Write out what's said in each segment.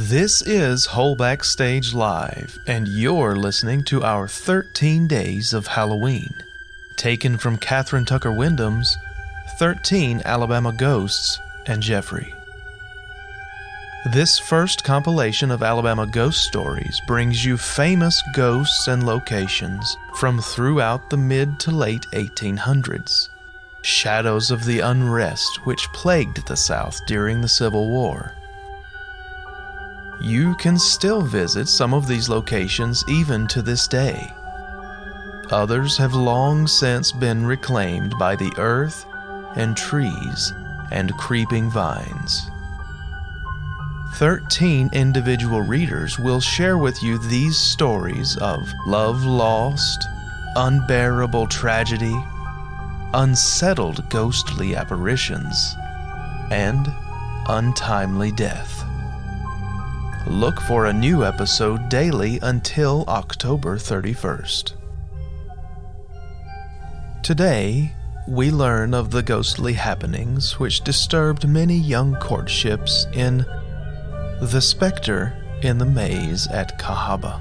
This is Whole Backstage Live, and you're listening to our 13 Days of Halloween, taken from Kathryn Tucker Windham's 13 Alabama Ghosts and Jeffrey. This first compilation of Alabama ghost stories brings you famous ghosts and locations from throughout the mid to late 1800s, shadows of the unrest which plagued the South during the Civil War. You can still visit some of these locations even to this day. Others have long since been reclaimed by the earth and trees and creeping vines. 13 individual readers will share with you these stories of love lost, unbearable tragedy, unsettled ghostly apparitions, and untimely death. Look for a new episode daily until October 31st. Today, we learn of the ghostly happenings which disturbed many young courtships in The Specter in the Maze at Cahaba.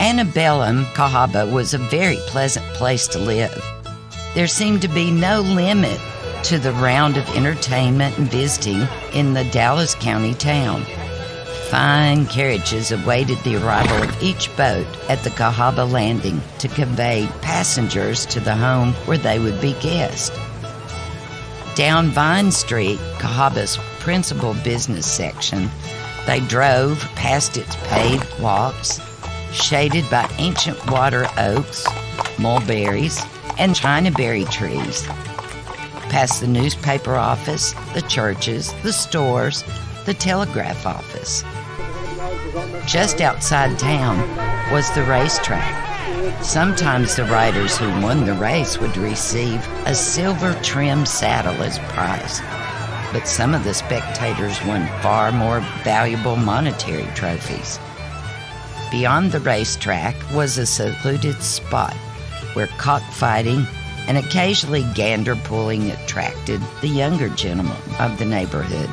Antebellum, Cahaba was a very pleasant place to live. There seemed to be no limit to the round of entertainment and visiting in the Dallas County town. Fine carriages awaited the arrival of each boat at the Cahaba landing to convey passengers to the home where they would be guests. Down Vine Street, Cahaba's principal business section, they drove past its paved walks, shaded by ancient water oaks, mulberries, and chinaberry trees, past the newspaper office, the churches, the stores, the telegraph office. Just outside town was the racetrack. Sometimes the riders who won the race would receive a silver-trimmed saddle as prize, but some of the spectators won far more valuable monetary trophies. Beyond the racetrack was a secluded spot where cockfighting and occasionally gander pulling attracted the younger gentlemen of the neighborhood.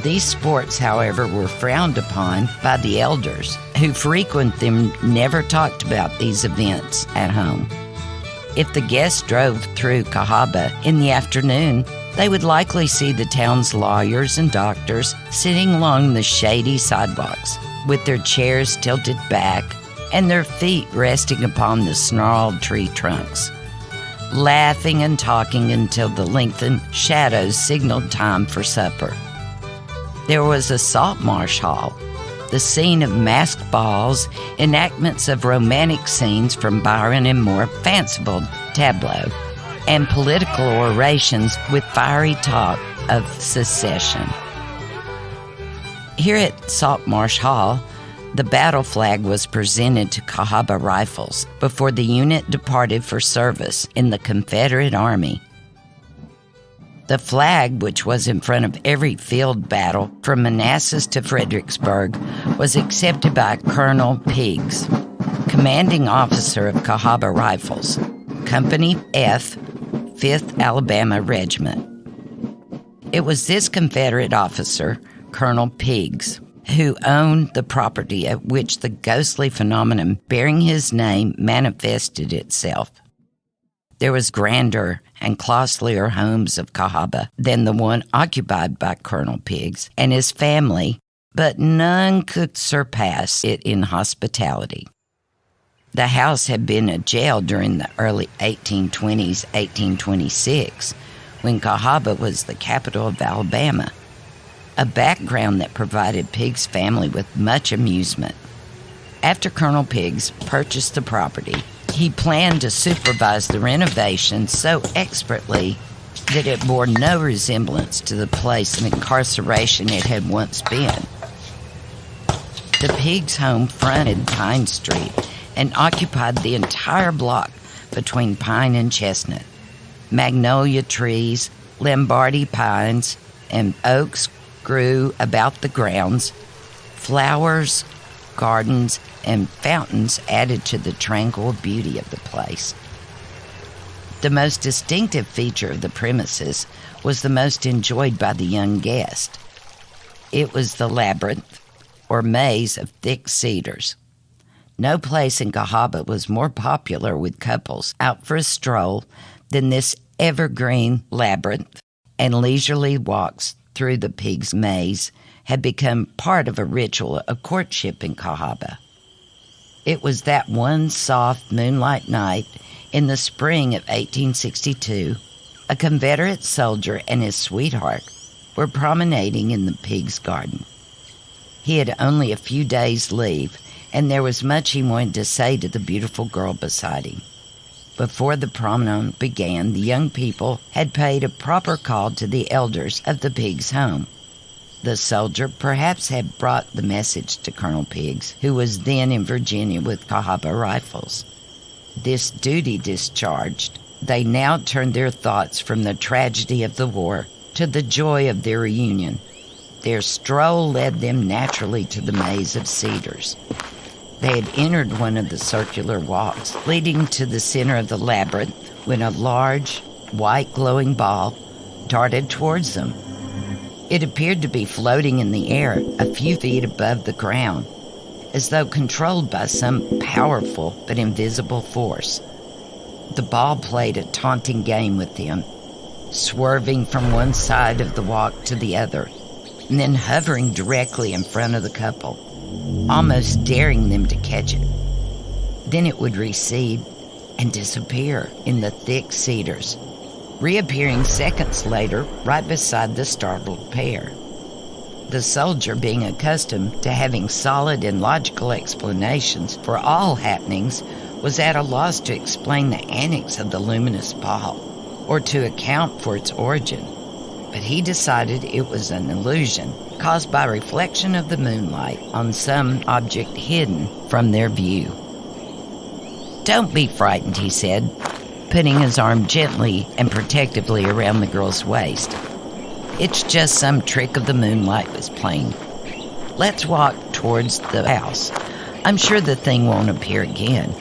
These sports, however, were frowned upon by the elders, who frequent them never talked about these events at home. If the guests drove through Cahaba in the afternoon, they would likely see the town's lawyers and doctors sitting along the shady sidewalks, with their chairs tilted back and their feet resting upon the snarled tree trunks, laughing and talking until the lengthened shadows signaled time for supper. There was a salt marsh hall, the scene of masked balls, enactments of romantic scenes from Byron and more fanciful tableaux, and political orations with fiery talk of secession. Here at Salt Marsh Hall, the battle flag was presented to Cahaba Rifles before the unit departed for service in the Confederate Army. The flag, which was in front of every field battle from Manassas to Fredericksburg, was accepted by Colonel Pegues, commanding officer of Cahaba Rifles, Company F, 5th Alabama Regiment. It was this Confederate officer, Colonel Pegues, who owned the property at which the ghostly phenomenon bearing his name manifested itself. There was grander and costlier homes of Cahaba than the one occupied by Colonel Pegues and his family, but none could surpass it in hospitality. The house had been a jail during the early 1820s, 1826, when Cahaba was the capital of Alabama, a background that provided Pegues' family with much amusement. After Colonel Pegues purchased the property, he planned to supervise the renovation so expertly that it bore no resemblance to the place of incarceration it had once been. The Pegues' home fronted Pine Street and occupied the entire block between Pine and Chestnut. Magnolia trees, Lombardy pines, and oaks grew about the grounds. Flowers, gardens, and fountains added to the tranquil beauty of the place. The most distinctive feature of the premises was the most enjoyed by the young guest. It was the labyrinth, or maze of thick cedars. No place in Cahaba was more popular with couples out for a stroll than this evergreen labyrinth, and leisurely walks through the Pegues maze had become part of a ritual of courtship in Cahaba. It was that one soft moonlight night in the spring of 1862, a Confederate soldier and his sweetheart were promenading in the Pegues garden. He had only a few days' leave, and there was much he wanted to say to the beautiful girl beside him. Before the promenade began, the young people had paid a proper call to the elders of the Pegues home. The soldier perhaps had brought the message to Colonel Pegues, who was then in Virginia with Cahaba rifles. This duty discharged, they now turned their thoughts from the tragedy of the war to the joy of their reunion. Their stroll led them naturally to the maze of cedars. They had entered one of the circular walks leading to the center of the labyrinth when a large, white glowing ball darted towards them. It appeared to be floating in the air a few feet above the ground, as though controlled by some powerful but invisible force. The ball played a taunting game with them, swerving from one side of the walk to the other, and then hovering directly in front of the couple, almost daring them to catch it. Then it would recede and disappear in the thick cedars, reappearing seconds later right beside the startled pair. The soldier, being accustomed to having solid and logical explanations for all happenings, was at a loss to explain the antics of the luminous ball or to account for its origin. But he decided it was an illusion caused by reflection of the moonlight on some object hidden from their view. "Don't be frightened," he said, putting his arm gently and protectively around the girl's waist. "It's just some trick of the moonlight was playing. Let's walk towards the house. I'm sure the thing won't appear again."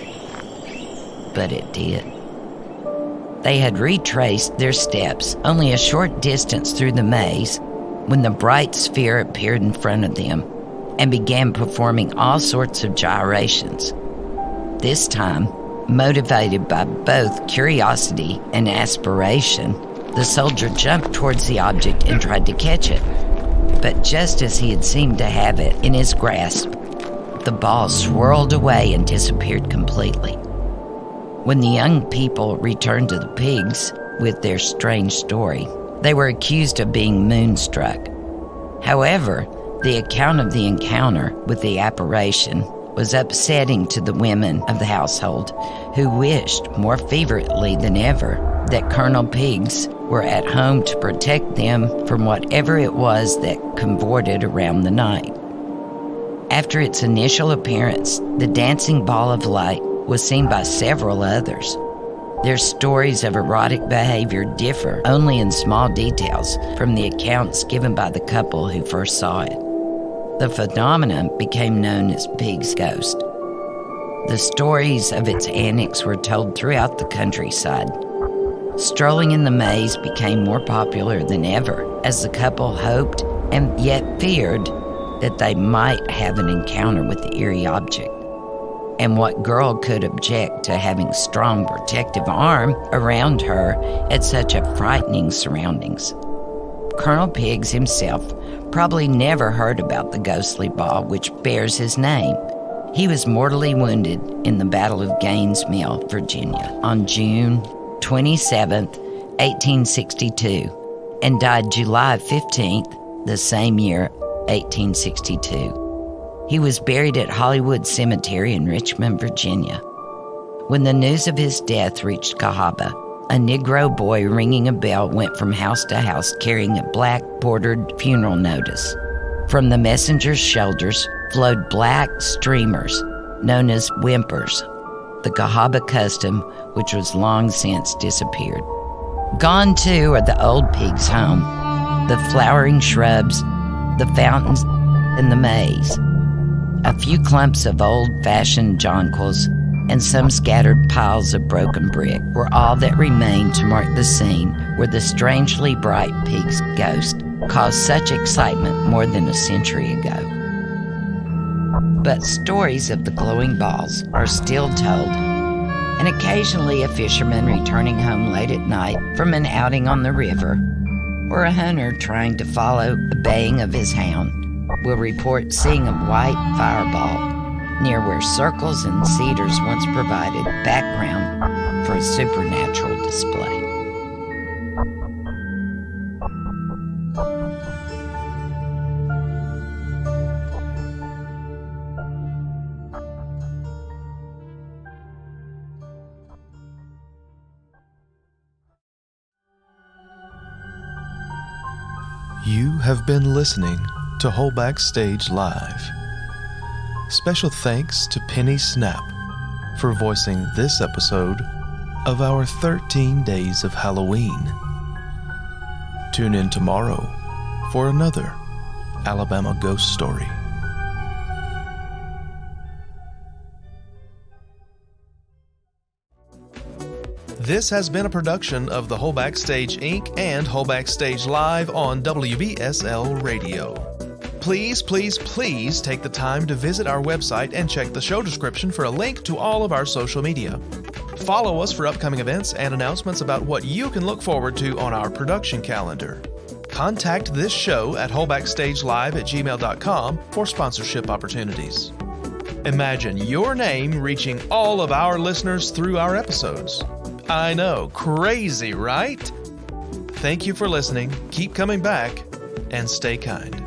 But it did. They had retraced their steps only a short distance through the maze when the bright sphere appeared in front of them and began performing all sorts of gyrations. This time, motivated by both curiosity and aspiration, the soldier jumped towards the object and tried to catch it. But just as he had seemed to have it in his grasp, the ball swirled away and disappeared completely. When the young people returned to the Pegues with their strange story, they were accused of being moonstruck. However, the account of the encounter with the apparition was upsetting to the women of the household, who wished more fervently than ever that Colonel Pegues were at home to protect them from whatever it was that cavorted around the night. After its initial appearance, the dancing ball of light was seen by several others. Their stories of erotic behavior differ only in small details from the accounts given by the couple who first saw it. The phenomenon became known as Pegues' ghost. The stories of its antics were told throughout the countryside. Strolling in the maze became more popular than ever, as the couple hoped and yet feared that they might have an encounter with the eerie object. And what girl could object to having a strong protective arm around her at such a frightening surroundings? Colonel Pegues himself probably never heard about the ghostly ball which bears his name. He was mortally wounded in the Battle of Gaines' Mill, Virginia, on June 27, 1862, and died July 15th, the same year, 1862. He was buried at Hollywood Cemetery in Richmond, Virginia. When the news of his death reached Cahaba, a Negro boy ringing a bell went from house to house carrying a black bordered funeral notice. From the messenger's shoulders flowed black streamers known as whimpers, the Cahaba custom which was long since disappeared. Gone too are the old Pegues' home, the flowering shrubs, the fountains, and the maze. A few clumps of old-fashioned jonquils and some scattered piles of broken brick were all that remained to mark the scene where the strangely bright Pegues ghost caused such excitement more than a century ago. But stories of the glowing balls are still told, and occasionally a fisherman returning home late at night from an outing on the river, or a hunter trying to follow the baying of his hound, will report seeing a white fireball near where circles and cedars once provided background for a supernatural display. You have been listening to Whole Backstage Live. Special thanks to Penny Snapp for voicing this episode of our 13 Days of Halloween. Tune in tomorrow for another Alabama ghost story. This has been a production of the Whole Backstage Inc. and Whole Backstage Live on WBSL Radio. Please, please, please take the time to visit our website and check the show description for a link to all of our social media. Follow us for upcoming events and announcements about what you can look forward to on our production calendar. Contact this show at wholebackstagelive@gmail.com for sponsorship opportunities. Imagine your name reaching all of our listeners through our episodes. I know, crazy, right? Thank you for listening, keep coming back, and stay kind.